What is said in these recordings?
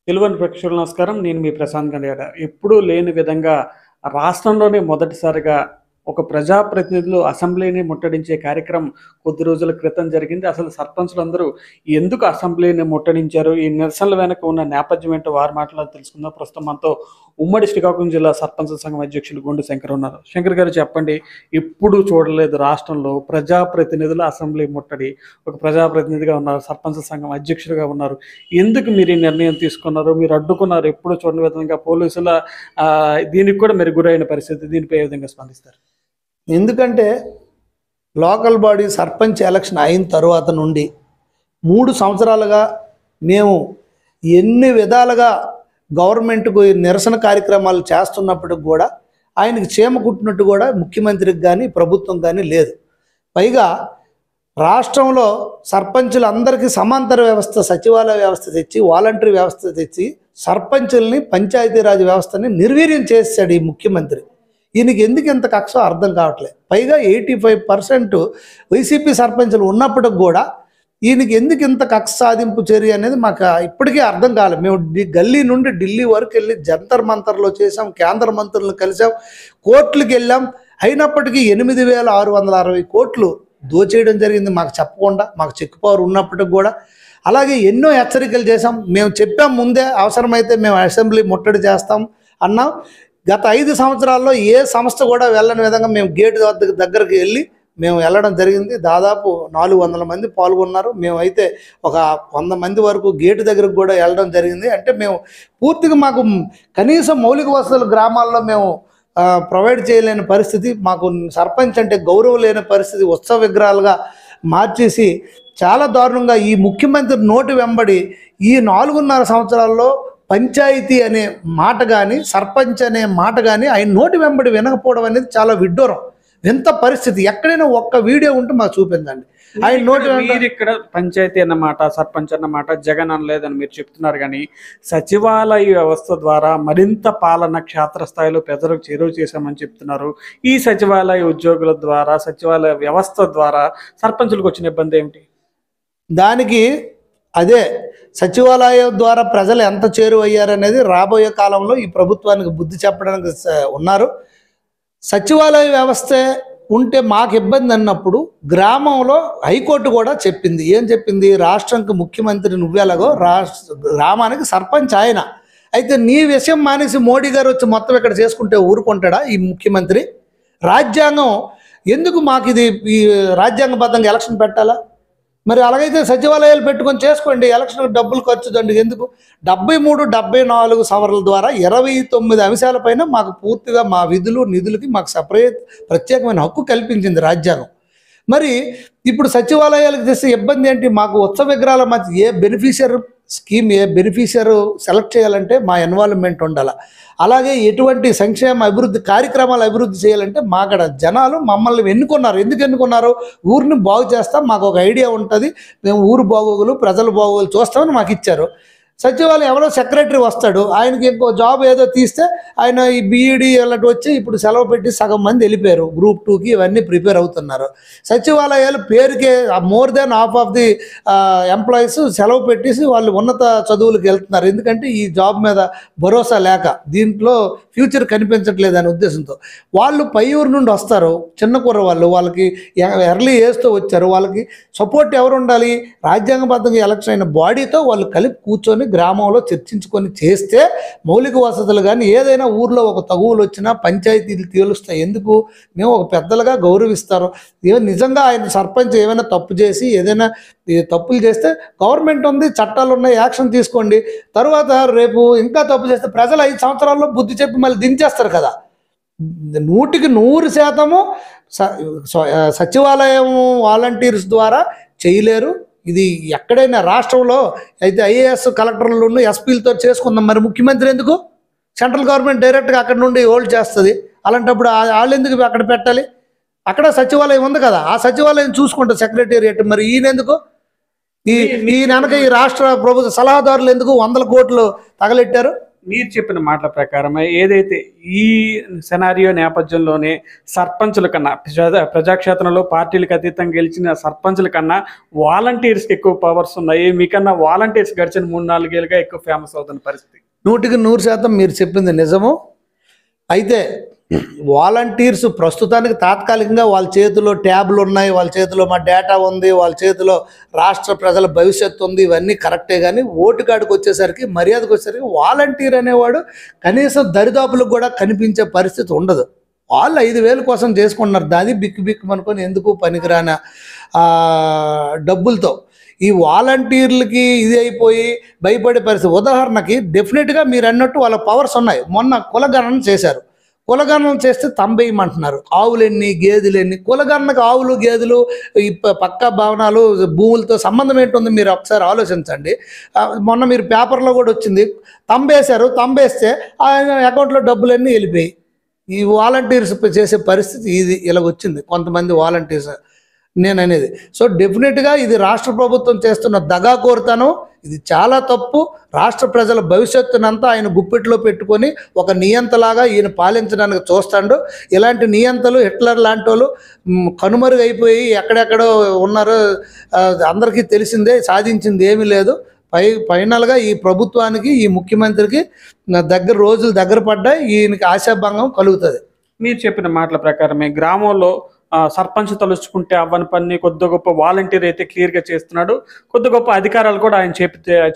తెలువని ప్రేక్షకులకు నమస్కారం. నేను మీ ప్రశాంత్ గండియాడ. ఎప్పుడూ లేని విధంగా రాష్ట్రంలోనే మొదటిసారిగా ఒక ప్రజాప్రతినిధులు అసెంబ్లీని ముట్టడించే కార్యక్రమం కొద్ది రోజుల క్రితం జరిగింది. అసలు సర్పంచులందరూ ఎందుకు అసెంబ్లీని ముట్టడించారు? ఈ నిరసనల వెనక ఉన్న నేపథ్యం ఏంటో వారి మాటల్లో తెలుసుకుందాం. ప్రస్తుతం మనతో ఉమ్మడి శ్రీకాకుళం జిల్లా సర్పంచుల సంఘం అధ్యక్షులు గుండు శంకర్ ఉన్నారు. శంకర్ గారు చెప్పండి, ఎప్పుడు చూడలేదు రాష్ట్రంలో ప్రజాప్రతినిధుల అసెంబ్లీ ముట్టడి. ఒక ప్రజాప్రతినిధిగా ఉన్నారు, సర్పంచుల సంఘం అధ్యక్షుడిగా ఉన్నారు. ఎందుకు మీరు ఈ నిర్ణయం తీసుకున్నారు? మీరు అడ్డుకున్నారు, ఎప్పుడు చూడని విధంగా పోలీసుల దీనికి కూడా మీరు గురైన పరిస్థితి. దీనిపై ఏ విధంగా స్పందిస్తారు? ఎందుకంటే లోకల్ బాడీ సర్పంచ్ ఎలక్షన్ అయిన తర్వాత నుండి 3 సంవత్సరాలుగా మేము ఎన్ని విధాలుగా గవర్నమెంట్కు నిరసన కార్యక్రమాలు చేస్తున్నప్పటికి కూడా ఆయనకి చీమ కుట్టినట్టు కూడా ముఖ్యమంత్రికి కానీ ప్రభుత్వం కానీ లేదు. పైగా రాష్ట్రంలో సర్పంచులందరికీ సమాంతర వ్యవస్థ, సచివాలయ వ్యవస్థ తెచ్చి, వాలంటరీ వ్యవస్థ తెచ్చి సర్పంచుల్ని, పంచాయతీరాజ్ వ్యవస్థని నిర్వీర్యం చేశాడు ఈ ముఖ్యమంత్రి. ఈయనకి ఎందుకు ఇంత కక్ష అర్థం కావట్లేదు. పైగా 85% వైసీపీ సర్పంచులు ఉన్నప్పటికి కూడా ఈయనకి ఎందుకు ఇంత కక్ష సాధింపు చర్య అనేది మాకు ఇప్పటికీ అర్థం కాలేదు. మేము గల్లీ నుండి ఢిల్లీ వరకు వెళ్ళి జంతర్ మంతర్లో చేసాం, కేంద్ర మంత్రులను కలిసాం, కోర్టులకు వెళ్ళాం. అయినప్పటికీ 8,660 కోట్లు దోచేయడం జరిగింది మాకు చెప్పకుండా, మాకు చెక్ పవర్ ఉన్నప్పటికి కూడా. అలాగే ఎన్నో హెచ్చరికలు చేసాం. మేము చెప్పాం ముందే, అవసరమైతే మేము అసెంబ్లీ ముట్టడి చేస్తాం అన్నాం. గత 5 సంవత్సరాల్లో ఏ సంస్థ కూడా వెళ్ళని విధంగా మేము గేటు దగ్గరికి వెళ్ళి మేము వెళ్ళడం జరిగింది. దాదాపు 400 మంది పాల్గొన్నారు. మేమైతే ఒక 100 మంది వరకు గేటు దగ్గరకు కూడా వెళ్ళడం జరిగింది. అంటే మేము పూర్తిగా మాకు కనీసం మౌలిక వసతులు గ్రామాల్లో మేము ప్రొవైడ్ చేయలేని పరిస్థితి, మాకు సర్పంచ్ అంటే గౌరవం లేని పరిస్థితి, ఉత్సవ విగ్రహాలుగా మార్చేసి చాలా దారుణంగా ఈ ముఖ్యమంత్రి నోటి వెంబడి ఈ 4.5 సంవత్సరాల్లో పంచాయతీ అనే మాట కానీ, సర్పంచ్ అనే మాట కానీ ఆయన నోటి వెంబడి వినకపోవడం అనేది చాలా విడ్డూరం, వింత పరిస్థితి. ఎక్కడైనా ఒక్క వీడియో ఉంటే మాకు చూపించండి. ఆయన నోటి మీరు ఇక్కడ పంచాయతీ అన్నమాట, సర్పంచ్ అన్నమాట జగన్ అనలేదని మీరు చెప్తున్నారు, కానీ సచివాలయ వ్యవస్థ ద్వారా మరింత పాలన క్షేత్రస్థాయిలో ప్రజలకు చేరువ చేశామని చెప్తున్నారు. ఈ సచివాలయ ఉద్యోగుల ద్వారా, సచివాలయ వ్యవస్థ ద్వారా సర్పంచులకు వచ్చిన ఇబ్బంది ఏమిటి? దానికి అదే సచివాలయం ద్వారా ప్రజలు ఎంత చేరువయ్యారనేది రాబోయే కాలంలో ఈ ప్రభుత్వానికి బుద్ధి చెప్పడానికి ఉన్నారు. సచివాలయ వ్యవస్థ ఉంటే మాకు ఇబ్బంది అన్నప్పుడు గ్రామంలో హైకోర్టు కూడా చెప్పింది. ఏం చెప్పింది? రాష్ట్రానికి ముఖ్యమంత్రి నువ్వెలాగో గ్రామానికి సర్పంచ్ ఆయన. అయితే నీ విషయం మానేసి మోడీ గారు వచ్చి మొత్తం ఇక్కడ చేసుకుంటే ఊరుకుంటాడా ఈ ముఖ్యమంత్రి? రాజ్యాంగం ఎందుకు మాకు ఇది ఈ రాజ్యాంగబద్ధంగా ఎలక్షన్ పెట్టాలా? మరి అలాగైతే సచివాలయాలు పెట్టుకొని చేసుకోండి, ఎలక్షన్కి డబ్బులు ఖర్చు దండి ఎందుకు? 73, 74 సవరణల ద్వారా 29 అంశాలపైన మాకు పూర్తిగా మా విధులు, నిధులకి మాకు ప్రత్యేకమైన హక్కు కల్పించింది రాజ్యాంగం. మరి ఇప్పుడు సచివాలయాలకు చేసే ఇబ్బంది ఏంటి? మాకు ఉత్సవ విగ్రహాల మధ్య ఏ బెనిఫిషియర్ స్కీమ్, ఏ బెనిఫిషియర్ సెలెక్ట్ చేయాలంటే మా ఇన్వాల్వ్మెంట్ ఉండాలి. అలాగే ఎటువంటి సంక్షేమ అభివృద్ధి కార్యక్రమాలు అభివృద్ధి చేయాలంటే మాకడ జనాలు మమ్మల్ని ఎన్నుకున్నారు. ఎందుకు ఎన్నుకున్నారు? ఊరిని బాగు చేస్తాం, మాకు ఒక ఐడియా ఉంటుంది, మేము ఊరు బాగోగులు, ప్రజల బాగోగులు చూస్తామని మాకు ఇచ్చారు. సచివాలయం ఎవరో సెక్రటరీ వస్తాడు, ఆయనకి ఇంకో జాబ్ ఏదో తీస్తే ఆయన ఈ బీఈడి అలాంటి వచ్చి ఇప్పుడు సెలవు పెట్టి సగం మంది వెళ్ళిపోయారు, గ్రూప్ 2కి ఇవన్నీ ప్రిపేర్ అవుతున్నారు. సచివాలయాలు పేరుకే more than half of the employees సెలవు పెట్టేసి వాళ్ళు ఉన్నత చదువులకు వెళ్తున్నారు. ఎందుకంటే ఈ జాబ్ మీద భరోసా లేక, దీంట్లో ఫ్యూచర్ కనిపించట్లేదు అనే ఉద్దేశంతో వాళ్ళు పై ఊరు నుండి వస్తారు, చిన్న కూర వాళ్ళు, వాళ్ళకి ఎర్లీ ఏజ్తో వచ్చారు. వాళ్ళకి సపోర్ట్ ఎవరు ఉండాలి? రాజ్యాంగబద్ధంగా ఎలక్షన్ అయిన బాడీతో వాళ్ళు కలిపి కూర్చొని గ్రామంలో చర్చించుకొని చేస్తే మౌలిక వసతులు కానీ ఏదైనా ఊర్లో ఒక తగువులు వచ్చినా పంచాయతీలు తేలుస్తాయి. ఎందుకు? మేము ఒక పెద్దలుగా గౌరవిస్తారు. నిజంగా ఆయన సర్పంచ్ ఏమైనా తప్పు చేసి ఏదైనా తప్పులు చేస్తే గవర్నమెంట్ ఉంది, చట్టాలు ఉన్నాయి, యాక్షన్ తీసుకోండి. తర్వాత రేపు ఇంకా తప్పు చేస్తే ప్రజలు 5 సంవత్సరాల్లో బుద్ధి చెప్పి మళ్ళీ దించేస్తారు కదా. 100% సచివాలయం వాలంటీర్స్ ద్వారా చేయలేరు. ఇది ఎక్కడైనా రాష్ట్రంలో అయితే ఐఏఎస్ కలెక్టర్లను ఎస్పీలతో చేసుకుందాం. మరి ముఖ్యమంత్రి ఎందుకు? సెంట్రల్ గవర్నమెంట్ డైరెక్ట్గా అక్కడ నుండి హోల్డ్ చేస్తుంది. అలాంటప్పుడు వాళ్ళు ఎందుకు అక్కడ పెట్టాలి? అక్కడ సచివాలయం ఉంది కదా, ఆ సచివాలయం చూసుకుంటారు సెక్రటేరియట్. మరి ఈయన ఎందుకు? ఈ వెనక ఈ రాష్ట్ర ప్రభుత్వ సలహాదారులు ఎందుకు 100 కోట్లు తగలెట్టారు? మీరు చెప్పిన మాటల ప్రకారమే ఏదైతే ఈ సెనారియో నేపథ్యంలోనే సర్పంచుల కన్నా ప్రజాక్షేత్రంలో పార్టీలకు అతీతంగా గెలిచిన సర్పంచుల కన్నా వాలంటీర్స్కి ఎక్కువ పవర్స్ ఉన్నాయి. మీకన్నా వాలంటీర్స్ గడిచిన 3-4 ఏళ్ళుగా ఎక్కువ ఫేమస్ అవుతున్న పరిస్థితి. 100% మీరు చెప్పింది నిజము. అయితే వాలంటీర్స్ ప్రస్తుతానికి తాత్కాలికంగా వాళ్ళ చేతిలో ట్యాబ్లు ఉన్నాయి, వాళ్ళ చేతిలో మా డేటా ఉంది, వాళ్ళ చేతిలో రాష్ట్ర ప్రజల భవిష్యత్తు ఉంది, ఇవన్నీ కరెక్టే. కానీ ఓటుకాడికి వచ్చేసరికి, మర్యాదకు వచ్చేసరికి వాలంటీర్ అనేవాడు కనీసం దరిదాపులకు కూడా కనిపించే పరిస్థితి ఉండదు. వాళ్ళు 5,000 కోసం చేసుకుంటున్నారు. దాది బిక్కు అనుకొని ఎందుకు పనికిరాన డబ్బులతో ఈ వాలంటీర్లకి ఇది అయిపోయి భయపడే పరిస్థితి. ఉదాహరణకి డెఫినెట్గా మీరు అన్నట్టు వాళ్ళ పవర్స్ ఉన్నాయి. మొన్న కులగణన చేశారు. కులగణన చేస్తే తంబేయమంటున్నారు. ఆవులెన్ని, గేదెలెన్ని. కులగణనకు ఆవులు, గేదెలు, ఈ పక్కా భవనాలు, భూములతో సంబంధం ఏంటుంది మీరు ఒకసారి ఆలోచించండి. మొన్న మీరు పేపర్లో కూడా వచ్చింది, తంబేశారు. తంబేస్తే ఆయన అకౌంట్లో డబ్బులన్నీ వెళ్ళిపోయి. ఈ వాలంటీర్స్ చేసే పరిస్థితి ఇది ఇలా వచ్చింది కొంతమంది వాలంటీర్స్ నేను అనేది. సో డెఫినెట్గా ఇది రాష్ట్ర ప్రభుత్వం చేస్తున్న దగాకోరుతనం. ఇది చాలా తప్పు. రాష్ట్ర ప్రజల భవిష్యత్తునంతా ఆయన గుప్పిట్లో పెట్టుకొని ఒక నియంతలాగా ఈయన పాలించడానికి చూస్తాడు. ఇలాంటి నియంతలు హిట్లర్ లాంటి వాళ్ళు కనుమరుగైపోయి ఎక్కడెక్కడో ఉన్నారో అందరికీ తెలిసిందే. సాధించింది ఏమీ లేదు. ఫైనల్గా ఈ ప్రభుత్వానికి, ఈ ముఖ్యమంత్రికి రోజులు దగ్గర పడ్డాయి. ఈయనకి ఆశాభంగం కలుగుతుంది. మీరు చెప్పిన మాటల ప్రకారమే గ్రామంలో సర్పంచ్ తలుచుకుంటే అవ్వని పని కొద్ది గొప్ప వాలంటీర్ అయితే క్లియర్గా చేస్తున్నాడు. కొద్ది గొప్ప అధికారాలు కూడా ఆయన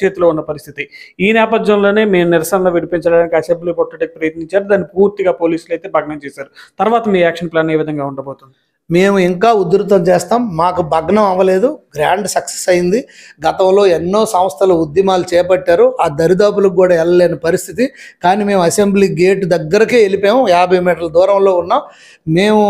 చేతిలో ఉన్న పరిస్థితి. ఈ నేపథ్యంలోనే మేము నిరసనలు విడిపించడానికి అసెంబ్లీ కొట్టడానికి ప్రయత్నించారు. దాన్ని పూర్తిగా పోలీసులు అయితే భగ్నం చేశారు. తర్వాత మీ యాక్షన్ ప్లాన్ ఏ విధంగా ఉండబోతుంది? మేము ఇంకా ఉధృతం చేస్తాం. మాకు భగ్నం అవ్వలేదు, గ్రాండ్ సక్సెస్ అయింది. గతంలో ఎన్నో సంస్థలు ఉద్యమాలు చేపట్టారు, ఆ దరిదాపులకు కూడా వెళ్ళలేని పరిస్థితి. కానీ మేము అసెంబ్లీ గేట్ దగ్గరకే వెళ్ళిపోయాము. 50 మీటర్ల దూరంలో ఉన్నాం. మేము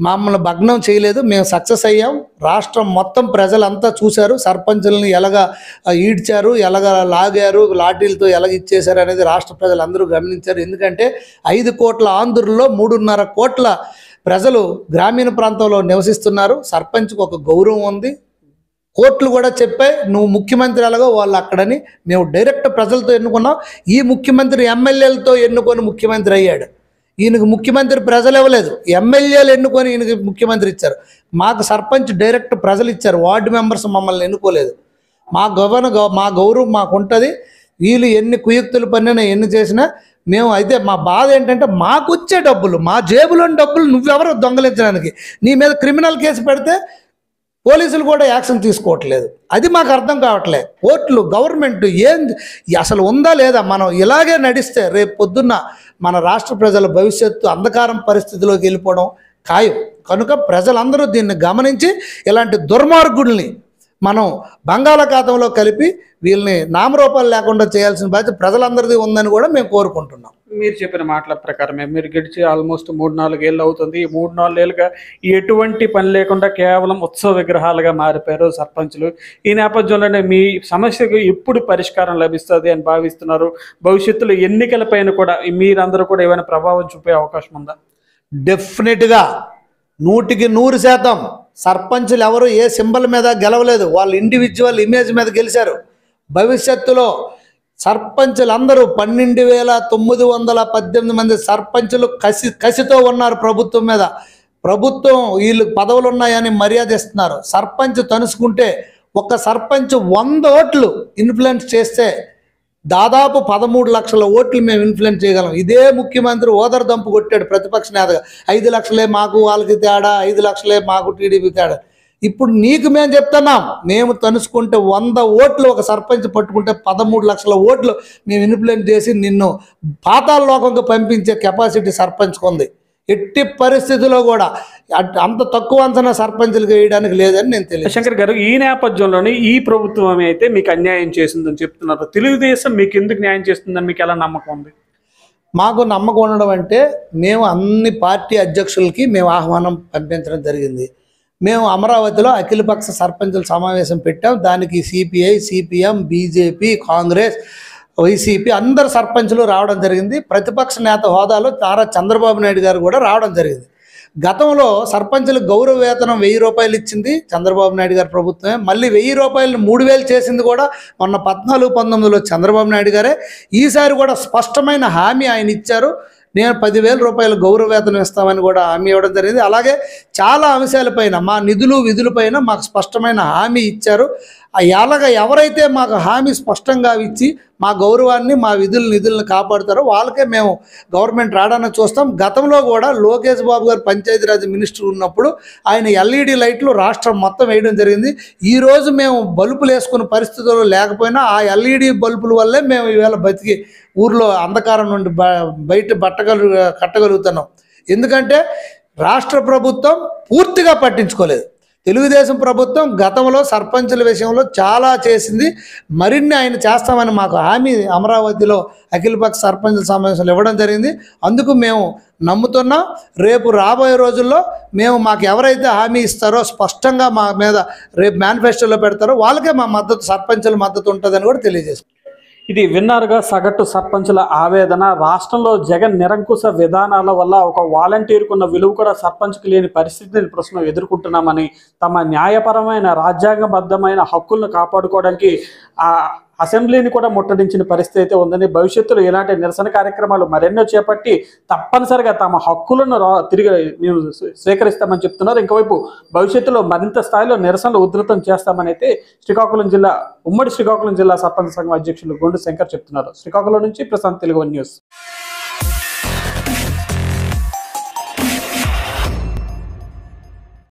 మమ్మల్ని భగ్నం చేయలేదు, మేము సక్సెస్ అయ్యాం. రాష్ట్రం మొత్తం ప్రజలంతా చూశారు. సర్పంచుల్ని ఎలాగ ఈడ్చారు, ఎలాగ లాగారు, లాఠీలతో ఎలాగ ఇచ్చేశారు అనేది రాష్ట్ర ప్రజలందరూ గమనించారు. ఎందుకంటే 5 కోట్ల ఆంధ్రుల్లో 3.5 కోట్ల ప్రజలు గ్రామీణ ప్రాంతంలో నివసిస్తున్నారు. సర్పంచ్కి ఒక గౌరవం ఉంది. కోర్టులు కూడా చెప్పాయి నువ్వు ముఖ్యమంత్రి ఎలాగో వాళ్ళు అక్కడని. మేము డైరెక్ట్ ప్రజలతో ఎన్నుకున్నాం. ఈ ముఖ్యమంత్రి ఎమ్మెల్యేలతో ఎన్నుకొని ముఖ్యమంత్రి అయ్యాడు. ఈయనకు ముఖ్యమంత్రి ప్రజలు ఇవ్వలేదు, ఎమ్మెల్యేలు ఎన్నుకొని ఈయనకి ముఖ్యమంత్రి ఇచ్చారు. మాకు సర్పంచ్ డైరెక్ట్ ప్రజలు ఇచ్చారు, వార్డు మెంబర్స్ మమ్మల్ని ఎన్నుకోలేదు. మా గౌరవం మాకు ఉంటుంది. వీళ్ళు ఎన్ని కుయుక్తులు పనినా ఎన్ని చేసినా మేము అయితే మా బాధ ఏంటంటే మాకు వచ్చే డబ్బులు, మా జేబులోని డబ్బులు నువ్వెవరో దొంగలించడానికి. నీ మీద క్రిమినల్ కేసు పెడితే పోలీసులు కూడా యాక్షన్ తీసుకోవట్లేదు. అది మాకు అర్థం కావట్లేదు. కోర్టులు, గవర్నమెంట్ ఏం అసలు ఉందా లేదా? మనం ఇలాగే నడిస్తే రేపు పొద్దున్న మన రాష్ట్ర ప్రజల భవిష్యత్తు అంధకారం పరిస్థితిలోకి వెళ్ళిపోవడం ఖాయం. కనుక ప్రజలందరూ దీన్ని గమనించి ఇలాంటి దుర్మార్గుల్ని మనం బంగాళాఖాతంలో కలిపి వీళ్ళని నామరూపాలు లేకుండా చేయాల్సిన బాధ్యత ప్రజలందరిది ఉందని కూడా మేము కోరుకుంటున్నాం. మీరు చెప్పిన మాటల ప్రకారమే మీరు గడిచి ఆల్మోస్ట్ 3-4 ఏళ్ళు అవుతుంది. ఈ 3-4 ఏళ్ళుగా ఎటువంటి పని లేకుండా కేవలం ఉత్సవ విగ్రహాలుగా మారిపోయారు సర్పంచులు. ఈ నేపథ్యంలోనే మీ సమస్యకు ఎప్పుడు పరిష్కారం లభిస్తుంది అని భావిస్తున్నారు? భవిష్యత్తులో ఎన్నికలపైన కూడా మీరందరూ కూడా ఏమైనా ప్రభావం చూపే అవకాశం ఉందా? డెఫినెట్గా 100% సర్పంచులు ఎవరు ఏ సింబల్ మీద గెలవలేదు, వాళ్ళు ఇండివిజువల్ ఇమేజ్ మీద గెలిచారు. భవిష్యత్తులో సర్పంచులందరూ 12,918 మంది సర్పంచులు కసితో ఉన్నారు ప్రభుత్వం మీద. ప్రభుత్వం వీళ్ళు పదవులు ఉన్నాయని మర్యాద ఇస్తున్నారు. సర్పంచ్ తనుసుకుంటే ఒక సర్పంచ్ 100 ఓట్లు ఇన్ఫ్లుయెన్స్ చేస్తే దాదాపు 13 లక్షల ఓట్లు మేము ఇన్ఫ్లుయెన్స్ చేయగలం. ఇదే ముఖ్యమంత్రి ఓదరదంపు కొట్టాడు ప్రతిపక్ష నేతగా. 5 లక్షలే మాకు వాళ్ళకి తేడా, 5 లక్షలే మాకు టీడీపీ తేడా. ఇప్పుడు నీకు మేము చెప్తున్నాం, మేము తనుసుకుంటే 100 ఓట్లు ఒక సర్పంచ్ పట్టుకుంటే 13 లక్షల ఓట్లు మేము ఇన్ఫ్లుయెన్స్ చేసి నిన్ను పాతాళ లోకంగా పంపించే కెపాసిటీ సర్పంచ్కి ఉంది. ఎట్టి పరిస్థితుల్లో కూడా అంత తక్కువ అంచనా సర్పంచులకు వేయడానికి లేదని నేను తెలియదు. శంకర్ గారు, ఈ నేపథ్యంలోనే ఈ ప్రభుత్వం అయితే మీకు అన్యాయం చేసిందని చెప్తున్నారు. తెలుగుదేశం మీకు ఎందుకు న్యాయం చేస్తుందని మీకు ఎలా నమ్మకం ఉంది? మాకు నమ్మకం ఉండడం అంటే మేము అన్ని పార్టీ అధ్యక్షులకి మేము ఆహ్వానం పంపించడం జరిగింది. మేము అమరావతిలో అఖిలపక్ష సర్పంచుల సమావేశం పెట్టాం. దానికి CPI, CPM, BJP, Congress, YCP అందరు సర్పంచులు రావడం జరిగింది. ప్రతిపక్ష నేత హోదాలో నారా చంద్రబాబు నాయుడు గారు కూడా రావడం జరిగింది. గతంలో సర్పంచులకు గౌరవ వేతనం 1000 రూపాయలు ఇచ్చింది చంద్రబాబు నాయుడు గారి ప్రభుత్వమే. మళ్ళీ 1000 రూపాయలు 3000 చేసింది కూడా మొన్న 14-19లో చంద్రబాబు నాయుడు గారే. ఈసారి కూడా స్పష్టమైన హామీ ఆయన ఇచ్చారు. నేను 10,000 రూపాయలు గౌరవ వేతనం ఇస్తామని కూడా హామీ ఇవ్వడం జరిగింది. అలాగే చాలా అంశాలపైన మా నిధులు విధులపైన మాకు స్పష్టమైన హామీ ఇచ్చారు. అలాగా ఎవరైతే మాకు హామీ స్పష్టంగా ఇచ్చి మా గౌరవాన్ని మా నిధులను కాపాడుతారో వాళ్ళకే మేము గవర్నమెంట్ రావడానికి చూస్తాం. గతంలో కూడా లోకేష్ బాబు గారు పంచాయతీరాజ్ మినిస్టర్ ఉన్నప్పుడు ఆయన ఎల్ఈడి లైట్లు రాష్ట్రం మొత్తం వేయడం జరిగింది. ఈరోజు మేము బల్బులు వేసుకునే పరిస్థితుల్లో లేకపోయినా ఆ ఎల్ఈడి బల్బుల వల్లే మేము ఈవేళ బతికి ఊర్లో అంధకారం నుండి బయట కట్టగలుగుతున్నాం. ఎందుకంటే రాష్ట్ర ప్రభుత్వం పూర్తిగా పట్టించుకోలేదు. తెలుగుదేశం ప్రభుత్వం గతంలో సర్పంచుల విషయంలో చాలా చేసింది. మరిన్ని ఆయన చేస్తామని మాకు హామీ అమరావతిలో అఖిలపక్ష సర్పంచుల సమావేశంలో ఇవ్వడం జరిగింది. అందుకు మేము నమ్ముతున్నాం. రేపు రాబోయే రోజుల్లో మాకు ఎవరైతే హామీ ఇస్తారో స్పష్టంగా మా మీద రేపు మేనిఫెస్టోలో పెడతారో వాళ్ళకే మా మద్దతు, సర్పంచుల మద్దతు ఉంటుందని కూడా తెలియజేస్తాం. ఇది విన్నారుగా, సగటు సర్పంచుల ఆవేదన. రాష్ట్రంలో జగన్ నిరంకుశ విధానాల వల్ల ఒక వాలంటీర్కున్న విలువ కూడా సర్పంచ్కి లేని పరిస్థితిని ప్రస్తుతం ఎదుర్కొంటున్నామని, తమ న్యాయపరమైన రాజ్యాంగబద్ధమైన హక్కులను కాపాడుకోవడానికి ఆ అసెంబ్లీని కూడా ముట్టడించిన పరిస్థితి అయితే ఉందని, భవిష్యత్తులో ఇలాంటి నిరసన కార్యక్రమాలు మరెన్నో చేపట్టి తప్పనిసరిగా తమ హక్కులను తిరిగి మేము స్వీకరిస్తామని చెప్తున్నారు. ఇంకోవైపు భవిష్యత్తులో మరింత స్థాయిలో నిరసనలు ఉధృతం చేస్తామని అయితే ఉమ్మడి శ్రీకాకుళం జిల్లా సర్పంచ్ సంఘం అధ్యక్షులు గుండు శంకర్ చెప్తున్నారు. శ్రీకాకుళం నుంచి ప్రశాంత్, తెలుగు 1 న్యూస్.